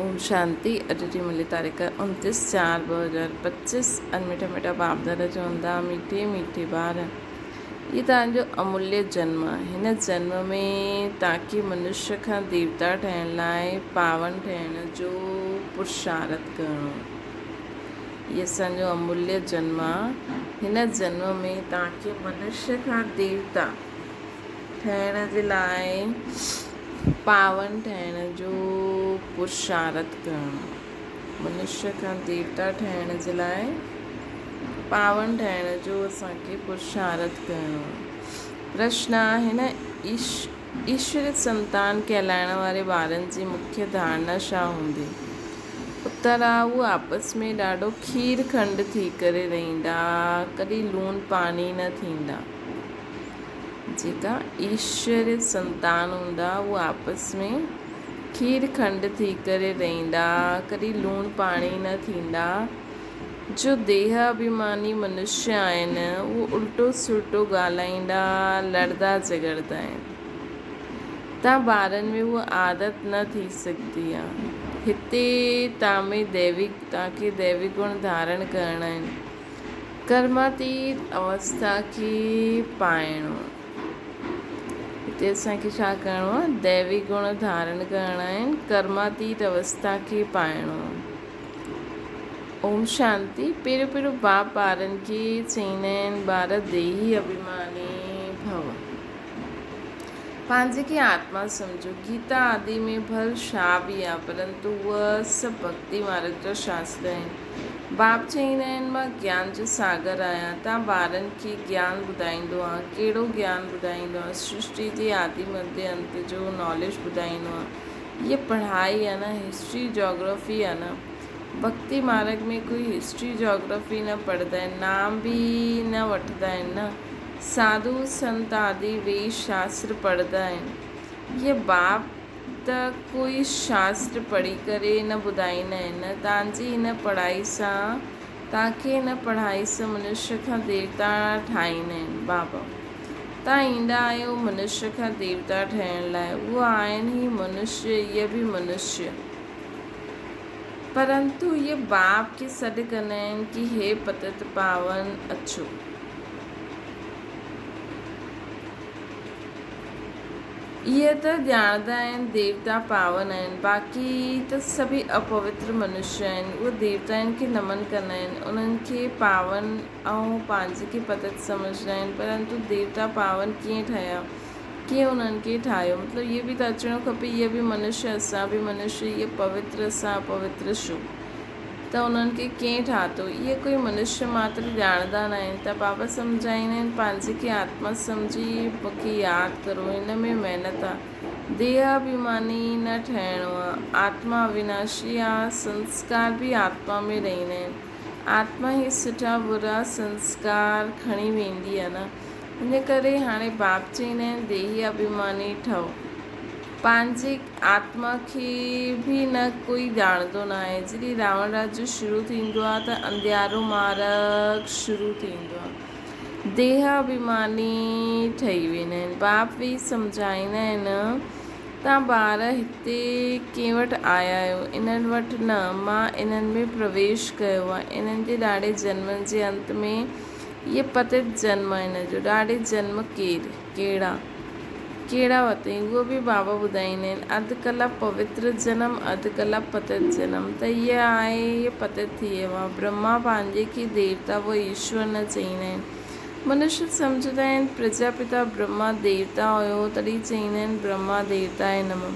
ओम शांति। अॼु जी मिली तारीख़ 29/4/2025। मीठा मीठा बाप दादा चवंदा मीठे मीठे ॿार, ये तव्हांजो अमूल्य जन्म आहे। हिन जन्म में तव्हांखे मनुष्य खां देवता ठहिण लाइ पावन ठहिण जो पुरुषार्थ करिणो। ये असांजो अमूल्य जन्म आहे। हिन जन्म में तव्हांखे मनुष्य खां देवता ठहिण जे लाइ पावन ठहिण जो पुरुषार्थ करिणो। मनुष्य खां देवता ठहिण जे लाइ पावन ठहिण जो असांखे पुरुषार्थ करिणो। प्रश्न आहे न, ईश्वर संतान कहलाइण वारे ॿारनि जी मुख्य धारणा छा हूंदी? उत्तर आहे, उहे आपस में ॾाढो खीर खंड थी करे रहंदा, कॾहिं लूणु पाणी न थींदा। जेका ईश्वर संतान हूंदा उहे आपस में खीर खंड थी करे रहंदा, कॾहिं लूणु पाणी न थींदा। जो देह अभिमानी मनुष्य आहिनि उहे उल्टो सुल्टो ॻाल्हाईंदा, लड़दा झगड़दा आहिनि। ॿारनि में उहा आदत न थी सघंदी आहे। हिते तव्हांखे दैविक गुण धारण करणा आहिनि। कर्मातीत अवस्था खे पाइणो। हिते असांखे छा करिणो आहे? दैविक गुण धारण करणा आहिनि, कर्मातीत अवस्था खे पाइणो। ओम शांति। पहिरियों बाप ॿारनि खे चईंदा आहिनि, ॿार देही अभिमानी भव, पंहिंजे खे आत्मा सम्झो। गीता आदि में भल छा बि आहे, परंतु उहा सभु भक्ति मार्ग जा शास्त्र आहिनि। बाप चईंदा आहिनि, मां ज्ञान जो सागर आहियां। तव्हां ॿारनि खे ज्ञान ॿुधाईंदो आहे। कहिड़ो ज्ञान ॿुधाईंदो आहे? सृष्टि जे आदि मध्य अंत जो नॉलेज ॿुधाईंदो आहे। इहा पढ़ाई आहे न, हिस्ट्री जोग्राफी आहे न। भक्ति मार्ग में कोई हिस्ट्री जोग्राफी न पढ़ंदा आहिनि, नाम बि न वठंदा आहिनि न। साधु संत आदि वे शास्त्र पढ़ंदा आहिनि। ये बाप त कोई शास्त्र पढ़ी करे न ॿुधाईंदा आहिनि। तव्हांजी हिन पढ़ाई सां, तव्हांखे हिन पढ़ाई सां मनुष्य खां देवता ठाहींदा आहिनि। बाबा तव्हां ईंदा आहियो मनुष्य खां देवता ठहिण लाइ। उहे आहिनि ई मनुष्य, इहे बि मनुष्य, परंतु इहे बाप खे सॾु कंदा आहिनि कि हे पतित पावन अचो। इहे त ॼाणंदा आहिनि देवता पावन आहिनि, बाक़ी त सभई अपवित्र मनुष्य आहिनि। उहे देवताउनि खे नमन कंदा आहिनि, उन्हनि खे पावन ऐं पंहिंजे खे पतित सम्झंदा आहिनि। परंतु देवता पावन कीअं ठहिया, कीअं उन्हनि खे ठाहियो? मतिलबु इहे बि त अचिणो खपे। इहे बि मनुष्य, असां बि मनुष्य। इहे पवित्र, असां अपवित्र छो? त उन्हनि खे कंहिं ठातो? इहे कोई मनुष्य मात्र ॼाणंदा न आहिनि। त बाबा सम्झाईंदा आहिनि, पंहिंजे खे आत्मा सम्झी मूंखे यादि करो। हिन में महिनत आहे। देह अभिमानी न ठहिणो आहे। आत्मा अविनाशी आहे। संस्कार बि आत्मा में रहंदा आहिनि। आत्मा ई सुठा बुरा संस्कार खणी वेंदी आहे न। हिन करे हाणे बाप चईंदा आहिनि, देही अभिमानी ठहो। पंहिंजे आत्मा खे बि न कोई ॼाणंदो न आहे। जॾहिं रावण राज्य शुरू थींदो आहे त अंधियारो मार्ग शुरू थींदो आहे। देह अभिमानी ठही वेंदा आहिनि। बाप बि सम्झाईंदा आहिनि, तव्हां ॿार हिते कंहिं वटि आया आहियो, इन्हनि वटि न। मां इन्हनि में प्रवेश कयो आहे। इन्हनि जे ॾाढे जन्मनि जे अंत में इहे पतित जन्म आहिनि। जो ॾाढे जन्म कहिड़ा वरितई उहो बि बाबा ॿुधाईंदा आहिनि। अधु कला पवित्र जनम, अधु कला पतित जनम। त इहे आहे, इहे पतित थी वियो आहे। ब्रह्मा पंहिंजे खे देवता व ईश्वर न चईंदा आहिनि। मनुष्य सम्झंदा आहिनि प्रजापिता ब्रह्मा देवता हुयो, तॾहिं चईंदा आहिनि ब्रह्मा देवता आहे नमः।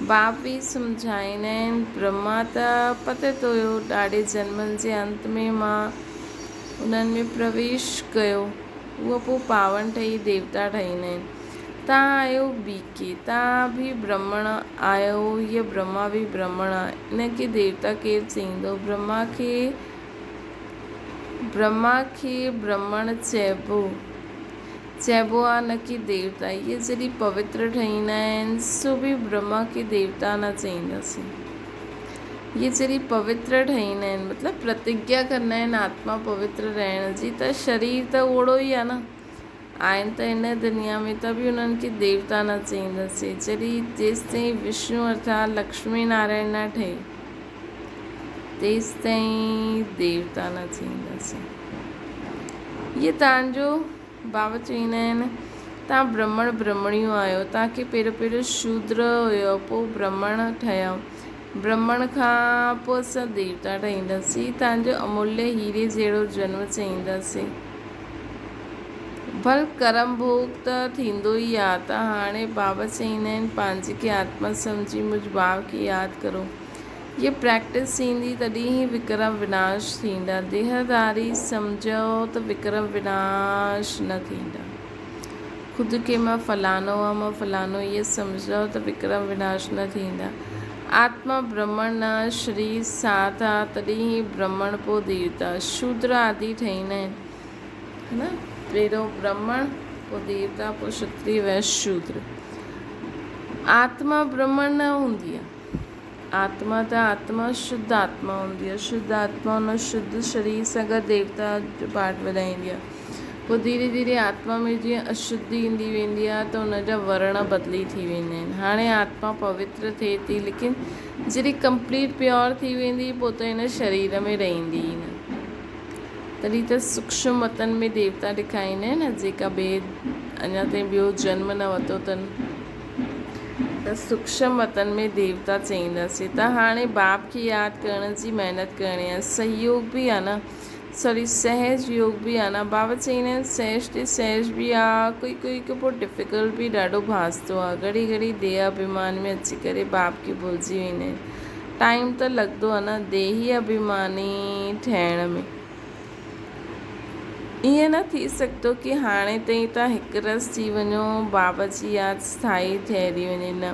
बाप बि सम्झाईंदा आहिनि, ब्रह्मा त पतित हुयो। ॾाढे जन्मनि जे अंत में मां उन्हनि में प्रवेश कयो। उहो पोइ पावन ठही देवता ठाहींदा आहिनि। तव्हां आहियो बीके, तव्हां बि ब्रह्मण आहियो। हीअ ब्रह्मा बि ब्रह्मण आहे। इनखे देवता केरु चईंदो? ब्रह्मा खे ब्रह्मण चइबो आहे, न कि देवता। इहे जॾहिं पवित्र ठहींदा आहिनि, सो बि ब्रह्मा खे देवता न चईंदासीं। इहे जॾहिं पवित्र ठहींदा आहिनि, मतिलबु प्रतिज्ञा कंदा आहिनि आत्मा पवित्र रहण जी, त शरीर त ओड़ो ई आहे न। आहिनि त हिन दुनिया में, त बि उन्हनि खे देवता न चईंदासीं। जॾहिं जेसिताईं विष्णु अर्थात लक्ष्मी नारायण न ठहे, तेसि ताईं देवता न थींदासीं। इहे तव्हांजो बाबा चवंदा आहिनि तव्हां ब्राह्मण ब्रह्मणियूं आहियो, तव्हांखे पहिरियों शूद्र हुयो, पोइ ब्राह्मण ठहिया, ब्राह्मण खां पोइ असां देवता ठहींदासीं, तव्हांजो अमूल्य हीरे जहिड़ो जनम चाहींदासीं। भल कर्म भोग त थींदो ई आहे। त हाणे बाबा चवंदा आहिनि पंहिंजे खे आत्मा सम्झी मुझ भाव खे यादि करो। ये प्रैक्टिस थींदी तॾहिं ई विक्रम विनाश थींदा। देहधारी सम्झो त विक्रम विनाश न थींदा। ख़ुदि खे मां फलानो आहे, मां फलानो, इहे सम्झो त विक्रम विनाश न थींदा। आत्मा ब्रह्मण न शरीर साथ आहे, तॾहिं ई ब्रह्मण पोइ देवता शूद्र आदि ठहींदा आहिनि, है न। पहिरियों ब्राह्मण, पोइ देवता, पोइ क्षत्रिय, वैश्य, शूद्र। आत्मा ब्रह्मण न हूंदी आहे। आत्मा त आत्मा शुद्ध आत्मा हूंदी आहे। शुद्ध आत्मा हुन शुद्ध शरीर सां गॾु देवता जो पाठ वॼाईंदी आहे। पोइ धीरे धीरे आत्मा में जीअं अशुद्धि ईंदी वेंदी आहे त हुनजा वर्ण बदिली थी वेंदा आहिनि। हाणे आत्मा पवित्र थिए थी, लेकिन जॾहिं कंप्लीट प्योर थी वेंदी पोइ त हिन शरीर में रहंदी ई न। तॾहिं त सूक्ष्म वतन में देवता ॾेखारींदा आहिनि न, जेका अञा ताईं ॿियो जन्म न वरितो अथनि, त सूक्ष्म वतन में देवता चईंदासीं। त हाणे बाप खे यादि करण जी महिनत करणी आहे। सहयोग बि आहे न, सहज योग बि आहे न। बाबा चईंदा आहिनि सहज ते सहज बि आहे, कोई पोइ डिफ़िकल्ट बि ॾाढो भासतो आहे। घड़ी घड़ी देह अभिमान में अची करे बाप खे भुलिजी वेंदा आहिनि। टाइम त लॻंदो आहे न देही अभिमानी ठहिण में। ईअं न थी सघंदो कि हाणे ताईं तव्हां हिकु रस थी वञो, बाबा जी यादि स्थाई ठहिरी वञे, न।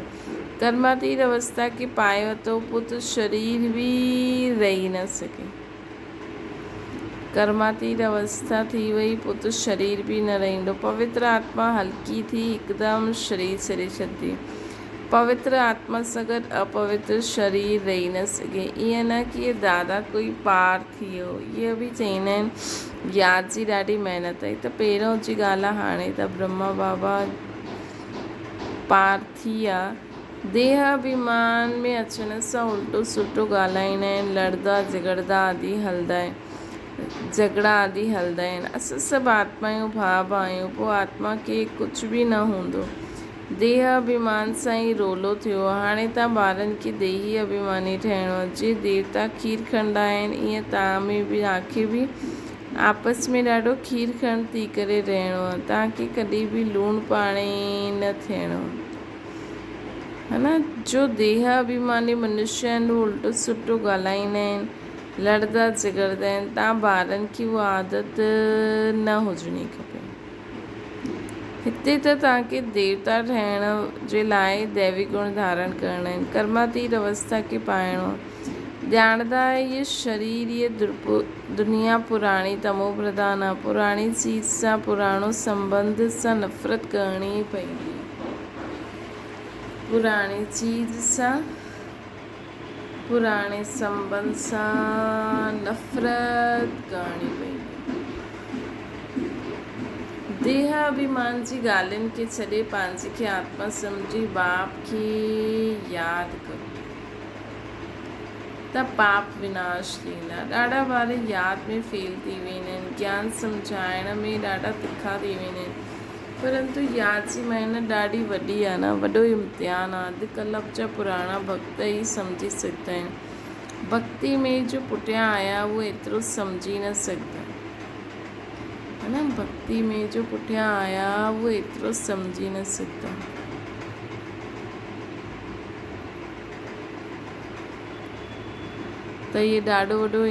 कर्मातीत अवस्था खे पाए वरितो पोइ त शरीर बि रही न सघे। कर्मातीत अवस्था थी वई पोइ त शरीर बि न रहंदो। पवित्र आत्मा हल्की थी हिकदमि शरीर छॾे छॾंदी। पवित्र आत्मा सां गॾु अपवित्र शरीर रही न सघे। ईअं न कि दादा कोई पार थी वियो, इहे बि चवंदा आहिनि यादि जी ॾाढी महिनत आहे। त पहिरियों जी ॻाल्हि आहे, हाणे त ब्रह्मा बाबा पार थी आहे। देह अभिमान में अचण सां उल्टो सुल्टो ॻाल्हाईंदा आहिनि, लड़ंदा झगड़ंदा आदि हलंदा आहिनि, झगड़ा आदि हलंदा आहिनि। असां सभु आत्मायूं भाव आहियूं, पोइ आत्मा खे कुझु बि न हूंदो। देह अभिमान सां ई रोलो थियो। हाणे तव्हां ॿारनि खे देही अभिमानी ठहिणो आहे। जीअं देवता खीर खणंदा आहिनि, ईअं तव्हांखे बि आपस में ॾाढो खीर खण थी करे रहणो आहे। तव्हांखे कॾहिं बि लूणु पाणी न थियणो है न। जो देह अभिमानी मनुष्य आहिनि उहे उल्टो सुठो ॻाल्हाईंदा आहिनि, लड़ंदा झगड़ंदा आहिनि। तव्हां ॿारनि खे उहा आदत न हुजणी खपे। हिते त तव्हांखे देवता ठहिण जे लाइ दैवी गुण धारण करणा आहिनि। कर्मातीत अवस्था खे पाइणो आहे। ॼाणंदा ये शरीर, ये दुनिया पुराणी तमो प्रधान आहे। पुराणी चीज सां, पुराणो संबंध सां नफ़रत करणी पवंदी। पुराणी चीज सां, पुराणे संबंध सां नफ़रत करणी पवंदी। देह अभिमान जी ॻाल्हियुनि खे छॾे पंहिंजे खे आत्मा सम्झी बाप खे यादि करो त पाप विनाश थींदा। ॾाढा ॿार यादि में फेल थी वेंदा आहिनि, ज्ञान सम्झाइण में ॾाढा तिखा थी वेंदा आहिनि, परंतु यादि जी महिनत ॾाढी वॾी आहे न, वॾो इम्तिहान आहे। अॼुकल्ह जा पुराणा भक्त ई सम्झी सघंदा आहिनि। भक्ति में जो पुठियां आया उहे एतिरो सम्झी न सघंदा, है न। भक्ति में जो पुठियां आया उहे एतिरो सम्झी न सघंदा। त इहे ॾाढो वॾो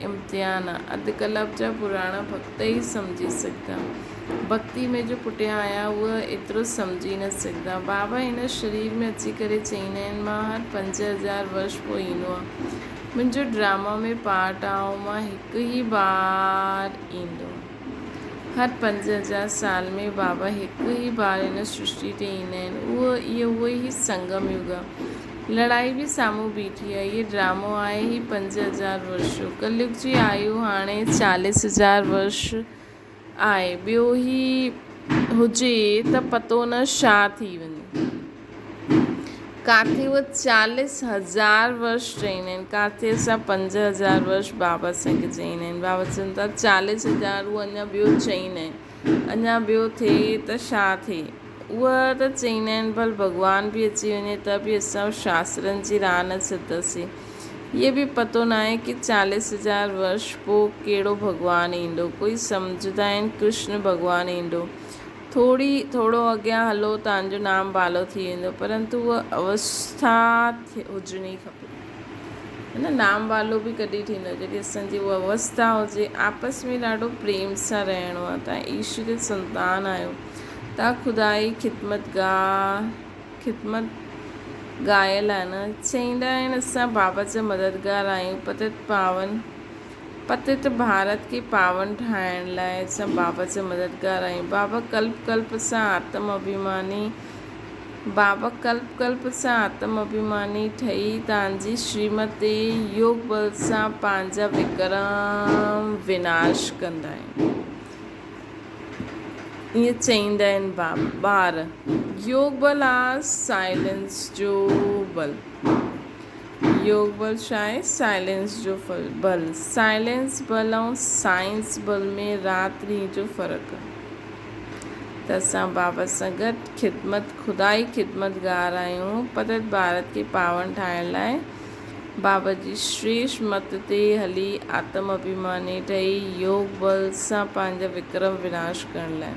इम्तिहान आहे। अॼुकल्ह जा पुराणा भक्त ई सम्झी सघंदा। भक्ति में जो पुठियां आया उहे एतिरो सम्झी न सघंदा। बाबा हिन शरीर में अची करे चवंदा आहिनि मां हर 5000 वर्ष पोइ ईंदो आहे। मुंहिंजो ड्रामा में पार्ट आहे, मां हिकु ई बार ईंदो। हर 5000 साल में बाबा हिकु ई बार हिन सृष्टि ते ईंदा आहिनि। उहो ई संगम युग आहे। लड़ाई बि साम्हूं बीठी आहे। इहे ड्रामो आहे ई 5000 वर्ष जो। कलयुग जी आयु हाणे 40000 वर्ष आहे। ॿियो ई हुजे त पतो न छा थी वञे। काथे उहे 40,000 वर्ष चईंदा आहिनि, काथे असां 5,000 वर्ष बाबा असांखे चईंदा आहिनि। बाबा चवनि था 40,000 उहो अञा ॿियो चईंदा आहिनि, अञा ॿियो थिए त छा थिए। उहा त चईंदा आहिनि भल भॻवान बि अची वञे त बि असां शास्त्रनि जी राह न सिधसीं। इहे बि पतो न आहे कि 40,000 वर्ष पोइ कहिड़ो भॻवानु ईंदो। कोई सम्झंदा आहिनि कृष्ण भॻवानु ईंदो, थोरो अॻियां हलो तव्हांजो नाम बालो थी वेंदो, परंतु उहा अवस्था हुजणी खपे, है न। नाम बालो बि कॾहिं थींदो जॾहिं असांजी उहा अवस्था हुजे, आपस में ॾाढो प्रेम सां रहणो आहे। तव्हां ईश्वर संतान आहियो, तव्हां ख़ुदाई ख़िदमत ॻायल आहे न। चईंदा आहिनि असां बाबा जा मददगार आहियूं। पतित भारत खे पावन ठाहिण लाइ असां बाबा जा मददगार आहियूं। बाबा कल्प सां आत्म अभिमानी ठही तव्हांजी श्रीमत ते योग बल सां पंहिंजा विक्रम विनाश कंदा आहिनि। ईअं चईंदा आहिनि ॿार। योग बल आहे साइलेंस जो बल। योग बल छा आहे? साइलेंस जो बल। साइलेंस बल ऐं साइंस बल में राति ॾींहं जो फ़र्क़ु आहे। त असां बाबा सां गॾु ख़ुदाई ख़िदमतगार आहियूं। पतित भारत खे पावन ठाहिण लाइ बाबा जी श्रेष्ठ मत ते हली आत्म अभिमानी ठही योग बल सां पंहिंजा विक्रम विनाश करण लाइ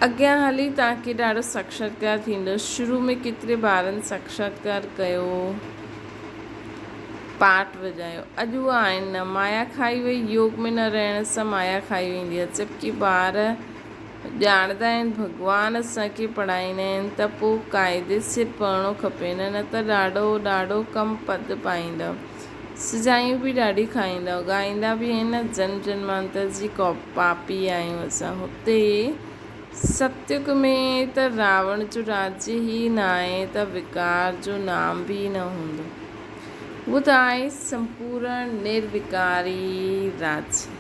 अॻियां हली तव्हांखे ॾाढो साक्षात्कार थींदो। शुरू में केतिरे ॿारनि साक्षात्कार कयो, पाठ वॼायो, अॼु उहा आहिनि न। माया खाई वई। योग में न रहण सां माया खाई वेंदी आहे। जबकि ॿार ॼाणंदा आहिनि भॻवान असांखे पढ़ाईंदा आहिनि त पोइ क़ाइदे सिर पढ़णो खपे, न त ॾाढो कम पद पाईंदव, सजायूं बि ॾाढी खाईंदव। ॻाईंदा बि आहिनि न, जन्म जन्मांतर जी पापी आहियूं असां। हुते सतयुग में त रावण जो राज्य ई न आहे त विकार जो नाम बि न हूंदो। उहो त आहे संपूर्ण निर्विकारी राज्य।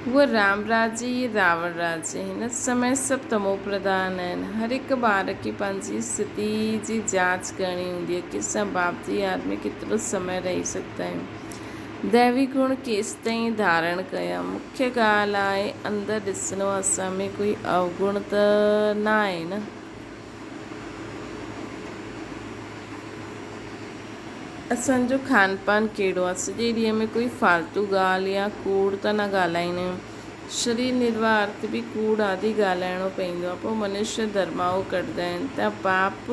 उहो राम राज्य ई रावण राज्य। हिन समय सभु तमो प्रधान आहिनि। हर हिकु ॿार खे पंहिंजी स्थिति जी जांच करणी हूंदी आहे कि असां बाप जी यादि में केतिरो समय रही सघंदा आहियूं। दैवी गुण केसि ताईं धारण कया। मुख्य ॻाल्हि आहे अंदरि ॾिसणो, असां में कोई अवगुण त न आहे न। असांजो खान पान कहिड़ो आहे। सॼे ॾींहं में कोई फालतू ॻाल्हि या कूड़ त न ॻाल्हाईंदा आहियूं। शरीर निर्वाह अर्थ बि कूड़ आदि ॻाल्हाइणो पवंदो आहे। पोइ मनुष्य धर्माऊ कढंदा आहिनि त पाप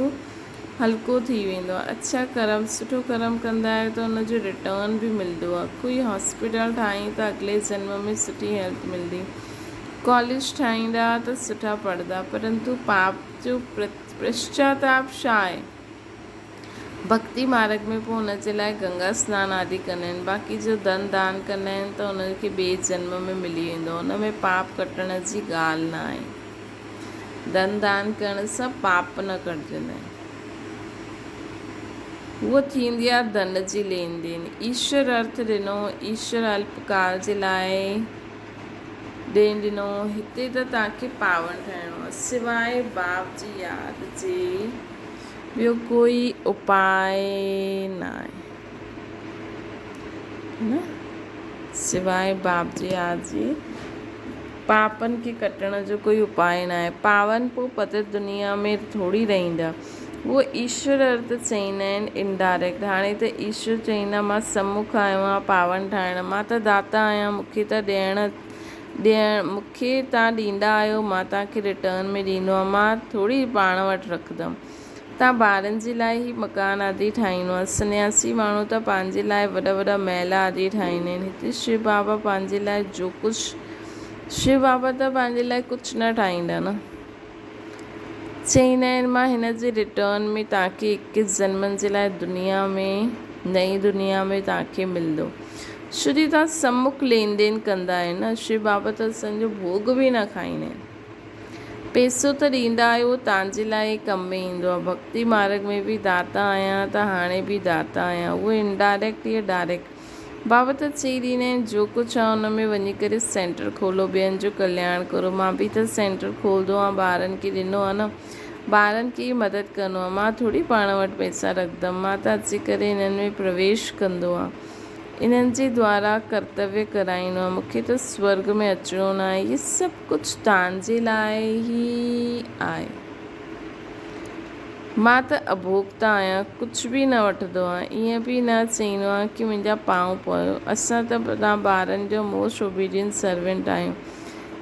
हल्को थी वेंदो आहे। अच्छा कर्म, सुठो कर्म कंदा आहियो त हुनजो रिटर्न बि मिलंदो आहे। कोई हॉस्पिटल ठाहीं त अॻिले जन्म में सुठी हेल्थ मिलंदी। कॉलेज ठाहींदा त सुठा पढ़ंदा, परंतु पाप जो पश्चाताप छा आहे? भक्ति मार्ग में पोइ हुनजे लाइ गंगा सनानु आदि कंदा आहिनि। बाक़ी जो धन दान कंदा आहिनि त हुनखे ॿिए जन्म में मिली वेंदो। हुन में पाप कटण जी ॻाल्हि न आहे। धन दान करण सां पाप न कटजंदा आहिनि। उहो थींदी आहे धन जी लेन देन। ईश्वर अर्थ ॾिनो, ईश्वर अल्पकाल जे लाइ ॾेन ॾिनो। हिते त तव्हांखे पावन ठहिणो आहे। सवाइ बाप जी यादि जे ॿियो कोई उपाय न आहे, न। सवाइ बाप जी यादि जे पापनि खे कटण जो कोई उपाय न आहे। पावन पोइ पतित दुनिया में थोरी रहंदा। उहो ईश्वर अर्थ चईंदा आहिनि इनडायरेक्ट। हाणे त ईश्वर चईंदा मां सम्मुख आयो आहियां पावन ठाहिण। मां त दाता आहियां, मूंखे तव्हां ॾींदा आहियो, मां तव्हांखे रिटर्न में ॾींदो आहियां। मां थोरी पाण वटि रखंदमि। तव्हां ॿारनि जे लाइ ई मकान आदि ठाहींदो आहे। सन्यासी माण्हू त पंहिंजे लाइ वॾा वॾा महल आदि ठाहींदा आहिनि। हिते शिव बाबा पंहिंजे लाइ शिव बाबा त पंहिंजे लाइ कुझु न ठाहींदा न। चईंदा आहिनि मां हिन जे रिटर्न में तव्हांखे 21 जन्मनि जे लाइ नई दुनिया में तव्हांखे मिलंदो। छो जो तव्हां सम्मुख लेन देन कंदा आहियो न। शिव बाबा त असांजो भोग बि न खाईंदा आहिनि। पैसो त ॾींदा आहियो, तव्हांजे लाइ कम में ईंदो आहे। भक्ति मार्ग में बि दाता आहियां त हाणे बि दाता आहियां। उहो इनडायरेक्ट या डायरेक्ट। बाबा त चई ॾींदा आहिनि जो कुझु आहे हुन में वञी करे सेंटर खोलो, ॿियनि जो कल्याण करो। मां बि त सेंटर खोलंदो आहियां, ॿारनि खे ॾिनो आहे न। ॿारनि खे मदद कंदो आहे। मां थोरी पाण वटि पैसा रखंदमि, मां त अची करे इन्हनि में प्रवेश कंदो आहे, इन्हनि जे द्वारा कर्तव्य कराईंदो आहे, मूंखे त स्वर्ग में अचिणो न आहे। इहे सभु कुझु तव्हांजे लाइ ई आहे। मां त अभोक्ता आहियां, कुझु बि न वठंदो आहे, ईअं बि न चईंदो आहे की मुंहिंजा पांव पयो। असां त तव्हां ॿारनि जो मोस्ट ओबीडियंट सर्वेंट आहियूं,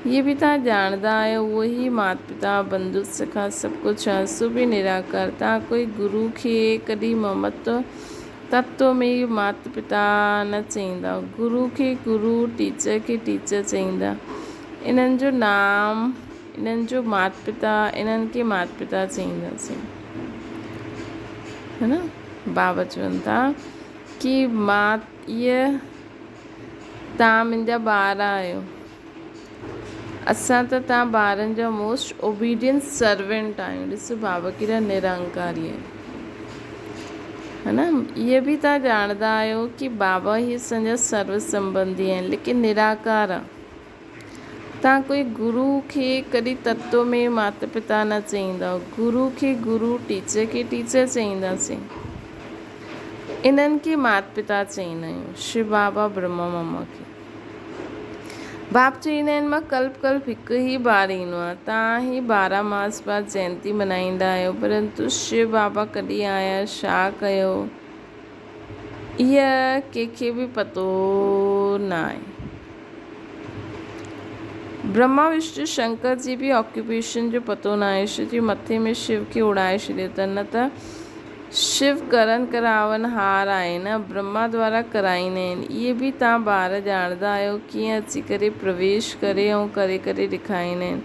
इहे बि तव्हां ॼाणंदा आहियो। उहो ई माता पिता बंधु सखा सभु कुझु आहे, सो बि निराकार। तव्हां कोई गुरू खे कॾहिं ममत्व तत्व में माता पिता न चईंदा, गुरू खे गुरू, टीचर खे टीचर चईंदा। इन्हनि जो नाम, इन्हनि जो माता पिता, इन्हनि खे माता पिता चईंदासीं, है न। बाबा चवनि था कि मां इहे तव्हां मुंहिंजा ॿार आहियो, असां त तव्हां ॿारनि जा मोस्ट ओबीडियंट सर्वेंट आहियूं। ॾिसो बाबा केॾा निरंकारी आहिनि, है न। इहे बि तव्हां ॼाणंदा आहियो कि बाबा ही असांजा सर्व संबंधी आहिनि, लेकिन निराकार आहे। तव्हां कोई गुरू खे कॾहिं तत्व में माता पिता न चईंदा, गुरू खे गुरू, टीचर खे टीचर चईंदासीं। इन्हनि खे माता पिता चईंदा आहियूं, शिव बाबा ब्रह्मा मामा खे। बाप चईंदा आहिनि मां कल्प कल्प हिकु ई बार ईंदो आहे। तव्हां ही 12 मास बाद जयंती मल्हाईंदा आहियो, परंतु शिव बाबा कॾहिं आया, छा कयो, इहा कंहिंखे बि पतो न आहे। ब्रह्मा विष्णु शंकर जी बि ऑक्यूपेशन जो पतो न आहे, छो जी मथे में शिव खे उड़ाए छॾियो अथनि। न त शिव करन करावन हार आहे न, ब्रह्मा द्वारा कराईंदा आहिनि। इहे बि तव्हां ॿार ॼाणंदा आहियो, कीअं अची करे प्रवेश करे ऐं करे करे ॾेखारींदा आहिनि।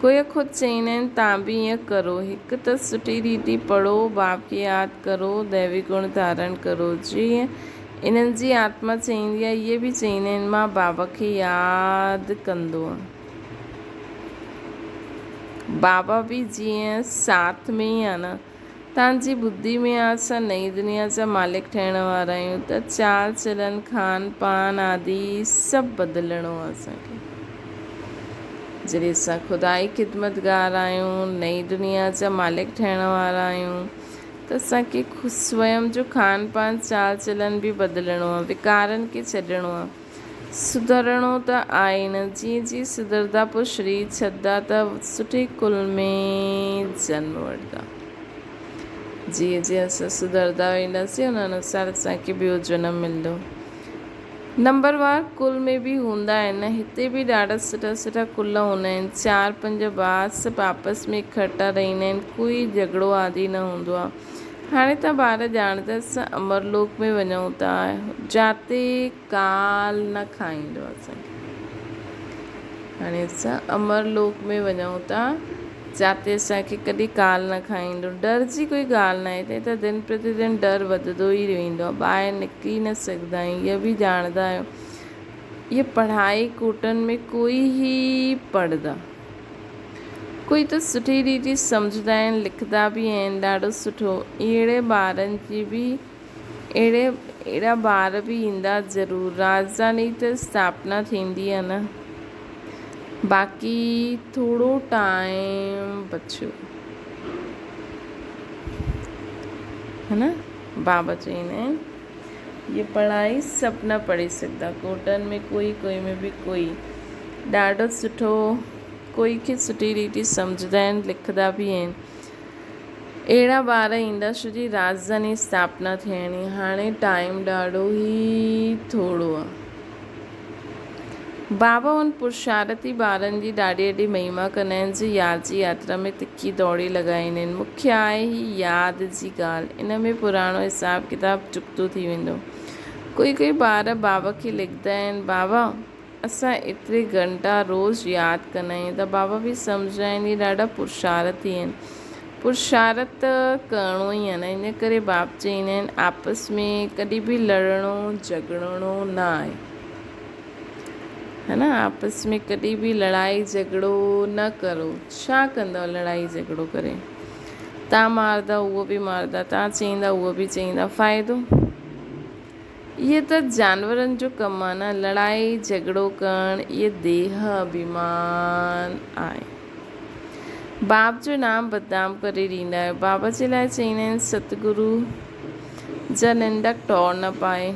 कोई ख़ुदि चईंदा आहिनि तव्हां बि ईअं करो। हिकु त सुठी रीति पढ़ो, बाप खे यादि करो, दैवी गुण धारण करो। जीअं इन्हनि जी आत्मा चईंदी आहे, इहे बि चईंदा आहिनि मां बाबा खे यादि कंदो आहे। बाबा बि जीअं साथ में ई आहे न, तव्हांजी बुद्धि में आहे असां नई दुनिया जा मालिक ठहिण वारा आहियूं, त चाल चलन, खान पान आदि सभु बदिलणो आहे असांखे। जॾहिं असां ख़ुदाई ख़िदमतगार आहियूं, नई दुनिया जा मालिक ठहिण वारा आहियूं, त असांखे स्वयं जो खान पान, चाल चलन बि बदिलणो आहे, विकारनि खे छॾिणो आहे, सुधरणो त आहे न। जीअं जीअं सुधरंदा पोइ शरीर छॾंदा त सुठे कुल में जन्म वठंदा। जीअं जीअं असां सुधरंदा वेंदासीं उन अनुसार असांखे ॿियो जनम मिलंदो। नंबरवार कुल में बि हूंदा आहिनि, हिते बि ॾाढा सुठा सुठा कुल हूंदा आहिनि। 4-5 ॿार सभु आपस में इकट्ठा रहंदा आहिनि, कोई झगड़ो आदि न हूंदो आहे। हाणे तव्हां ॿार ॼाणंदा असां अमरलोक में वञूं था, जाते काल न खाईंदो आहे असांखे। हाणे असां अमरलोक में वञूं था, जाते असांखे कॾहिं काल न खाईंदो। डर जी कोई ॻाल्हि न आहे, हिते त दिन प्रतिदिन डर वधंदो ई वेंदो आहे, ॿाहिरि निकिरी न सघंदा आहियूं। इहा बि ॼाणंदा आहियो, इहे पढ़ाई कोटनि में कोई ई पढ़ंदा, कोई त सुठी रीति सम्झंदा आहिनि, लिखंदा बि आहिनि ॾाढो सुठो। अहिड़े ॿारनि जी बि अहिड़ा ॿार बि ईंदा ज़रूरु। राजधानी त स्थापना थींदी आहे न, बाक़ी थोरो टाइम बचियो, है न। बाबा चईंदा आहिनि ये पढ़ाई सभु न पढ़ी सघंदा, कोटनि में कोई में बि कोई ॾाढो सुठो, कोई खे सुठी रीति सम्झंदा आहिनि, लिखंदा बि आहिनि। अहिड़ा ॿार ईंदा छो जी राजधानी स्थापना थियणी, हाणे टाइम ॾाढो ई थोरो आहे। बाबा उन पुरुषार्थी ॿारनि जी ॾाढी ॾाढी महिमा कंदा आहिनि, जो यादि जी यात्रा में तिखी दौड़ी लॻाईंदा आहिनि। मुख्य आहे ही यादि जी ॻाल्हि, इन में पुराणो हिसाब किताब चुकतो थी वेंदो। कोई ॿार बाबा खे लिखंदा आहिनि बाबा असां एतिरे घंटा रोज़ु यादि कंदा आहियूं, त बाबा बि सम्झंदा आहिनि इहे ॾाढा पुरुषार्थी आहिनि। पुरुषार्थ करिणो ई आहे न, इन करे बाप चईंदा आहिनि आपस में कॾहिं बि लड़णो झगड़णो न आहे, है न। आपस में कॾहिं बि लड़ाई झगड़ो न करो। छा कंदव लड़ाई झगड़ो करे? तव्हां मारंदा उहो बि मारंदा, तव्हां चईंदा उहो बि चईंदा, फ़ाइदो? इहे त जानवरनि जो कमु आहे न, लड़ाई झगड़ो करणु, इहे देह अभिमान आहे। बाप जो नाम बदनाम करे ॾींदा आहियो। बाबा जे लाइ चईंदा आहिनि सतगुरु जा निंडक टोड़ न पाए।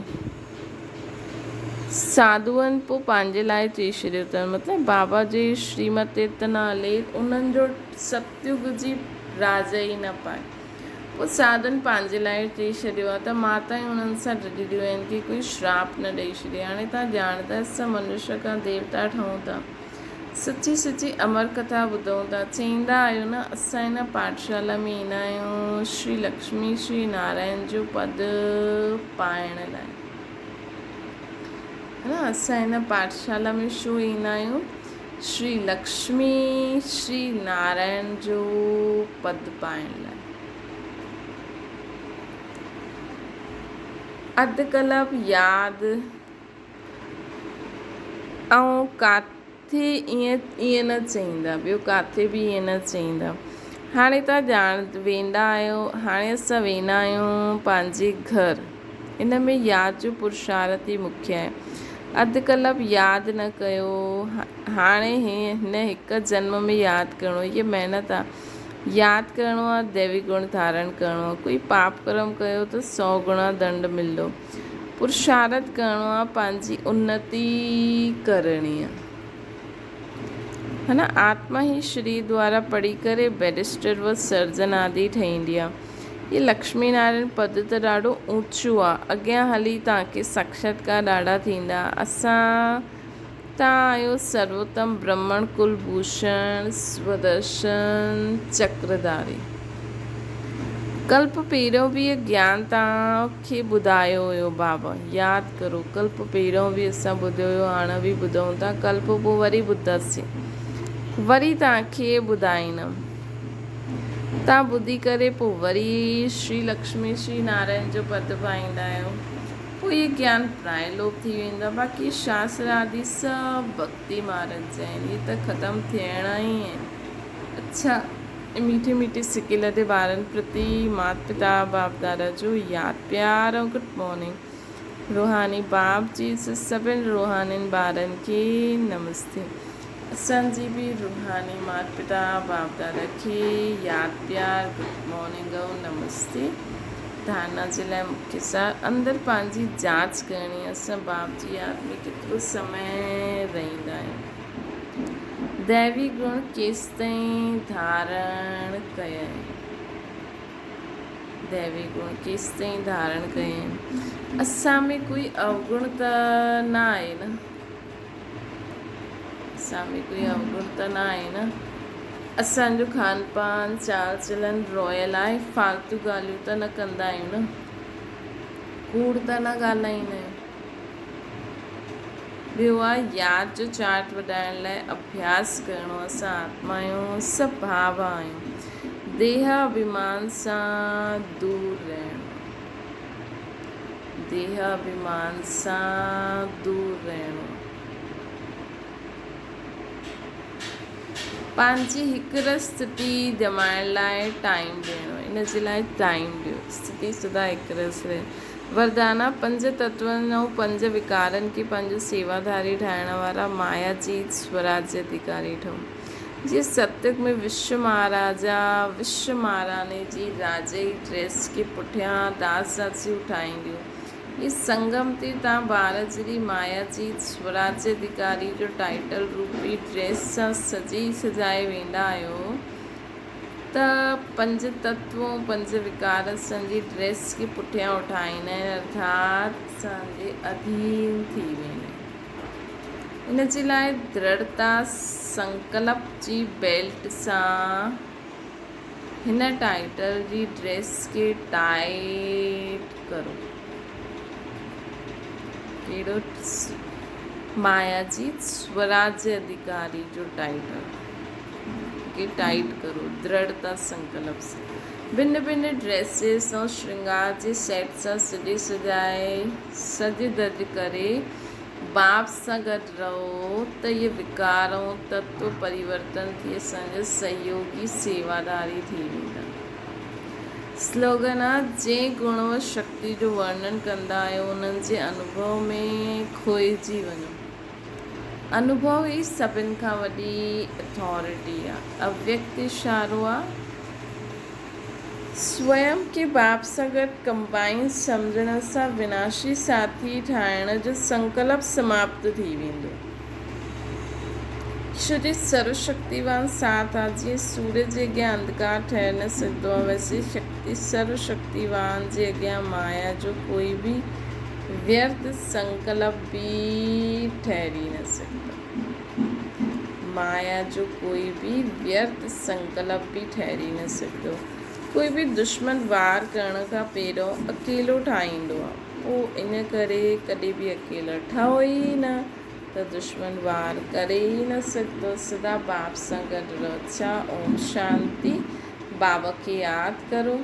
साधुअनि पोइ पंहिंजे लाइ चई छॾियो अथनि, मतिलबु बाबा जे श्रीमत ते त न हले, उन्हनि जो सतयुग जी राज ई न पाए। पोइ साधुअनि पंहिंजे लाइ चई छॾियो आहे त माताऊं उन्हनि सां रॾियूं आहिनि कि कोई श्राप न ॾेई छॾे। हाणे तव्हां ॼाणंदा असां मनुष्य खां देवता ठहूं था, सची सची अमर कथा ॿुधूं था। चईंदा आहियो न, असां हिन पाठशाला में ईंदा आहियूं श्री लक्ष्मी श्री नारायण जो पद पाइण लाइ, है न। असां हिन पाठशाला में छो ईंदा आहियूं? श्री लक्ष्मी श्री नारायण जो पद पाइण लाइ। अधु कलाक यादि ऐं किथे ईअं न चईंदा, ॿियो किथे बि ईअं न चईंदा। हाणे तव्हां वेंदा आहियो, हाणे असां वेंदा आहियूं पंहिंजे घर, इन में यादि जो पुरुषार्थ ई मुख्य आहे। अधु कलाक यादि न कयो, हाणे हिन हिकु जन्म में यादि करिणो, इहा महिनत आहे। यादि करिणो आहे, दैवी गुण धारण करिणो आहे। कोई पाप कर्म कयो त 100 गुणा दंड मिलंदो। पुरुषार्थ करिणो आहे, पंहिंजी उन्नति करणी आहे, है न। आत्मा ही शरीर द्वारा पढ़ी करे बैरिस्टर व सर्जन आदि ठहींदी आहे। ये लक्ष्मी नारायण पद त ॾाढो ऊंचो आहे, अॻियां हली तव्हांखे साक्षात्कार ॾाढा थींदा। असां तव्हां आहियो सर्वोत्तम ब्रह्मण कुलभूषण स्वदर्शन चक्रधारी। कल्प पहिरियों बि इहो ज्ञान तव्हांखे ॿुधायो हुयो बाबा, यादि करो। कल्प पहिरियों बि असां ॿुधियो हुयो, हाणे बि ॿुधूं था, कल्प पोइ वरी ॿुधंदासीं, वरी तव्हांखे ॿुधाईंदमि। तव्हां ॿुधी करे पोइ वरी श्री लक्ष्मी श्री नारायण जो पद पाईंदा आहियो, पोइ इहे ज्ञान प्रायलोक थी वेंदा। बाक़ी शास्त्र आदि सभु भक्ति मार्ग जा आहिनि, इहे त ख़तमु थियणा ई आहिनि। अच्छा, मीठे मीठे सिकिल ते ॿारनि प्रति माता पिता बाप दादा जो यादि प्यार ऐं गुड मॉर्निंग। रूहानी बाप जी सभिनि रूहानियुनि ॿारनि खे नमस्ते। असांजी बि रूहानी माता पिता बाप दादा खे यादि प्यार गुड मॉर्निंग ऐं नमस्ते। धारणा जे लाइ मुख्य सार, अंदरि पंहिंजी जांच करणी आहे, असां बाप जी यादि में केतिरो समय रहंदा आहियूं। दैवी गुण केसि ताईं धारण कया आहिनि, दैवी गुण केसि ताईं धारण कया आहिनि। असां में कोई अवगुण त न आहे न, असां में कोई अवगुण त न आहे न। असांजो खान पान चाल चलन रॉयल आहे, फालतू ॻाल्हियूं त न कंदा आहियूं न, कूड़ त न ॻाल्हाईंदा आहियूं। ॿियो आहे यादि जो चार्ट वधाइण लाइ अभ्यास करिणो। असां आत्मा आहियूं, सभु भाव आहियूं, देह अभिमान सां दूर रहणो, देह अभिमान सां दूर रहणो। पंहिंजी हिकु स्थिति जमाइण लाइ टाइम ॾियणो, इन जे लाइ टाइम ॾियो, स्थिति सदा हिकु रस रहे। वरदाना 5 तत्वनि ऐं 5 विकारनि खे पंहिंजो सेवाधारी ठाहिण वारा माया जीत स्वराज्य अधिकारी ठहूं। जीअं सतयुग में विश्व महाराजा विश्व महारानी जी राजे ड्रेस के पुठियां दास दासियूं ठाहींदियूं, ये संगम ते तव्हां भारत जहिड़ी माया जीत स्वराज्य अधिकारी जो टाइटल रूपी ड्रेस सां सजी सजाए वेंदा आहियो त 5 तत्वों 5 विकार असांजी ड्रेस खे पुठियां उठाईंदा आहिनि, अर्थात असांजे अधीन थी वेंदा आहिनि। इन जे लाइ दृढ़ता संकल्प जी बेल्ट सां हिन टाइटल जी ड्रेस खे टाइट करो। कहिड़ो? माया जी स्वराज्य अधिकारी जो टाइटल के टाइट करो दृढ़ता संकल्प से। भिन्न भिन्न ड्रेसिस और श्रृंगार जे सेट सां सजे सजाए सज धज करे बाप सां गॾु रहो त इहे विकार ऐं तत्व परिवर्तन थी असांजा सहयोगी सेवादारी थी वेंदा। स्लोगन आहे, जंहिं गुण व शक्ति जो वर्णन कंदा आहियो उन्हनि जे अनुभव में खोइजी वञो। अनुभव ई सभिनि खां वॾी अथॉरिटी आहे। अव्यक्त इशारो आहे स्वयं के बाप सां गॾु कंबाइन सम्झण सां विनाशी साथी ठाहिण जो संकल्प समाप्त थी वेंदो। ईश्वर सर्वशक्तिवान साथ आहे। जीअं सूरज जे अॻियां अंधकार ठहिरी न सघंदो आहे, वैसे शक्ति सर्वशक्तिवान जे अॻियां माया जो कोई बि व्यर्थ संकल्प भी ठहरी न सकता। माया जो कोई भी व्यर्थ संकल्प भी ठहरी न सकदो। कोई भी दुश्मन वार करण खां पहिरियों अकेलो ठाहींदो आहे, पोइ इन करे कॾहिं बि अकेला ठहो ई न त दुश्मन वार करे ई न सघंदो। सदा बाप सां गॾु रहो। छा ओम शांति। बाबा खे यादि करो।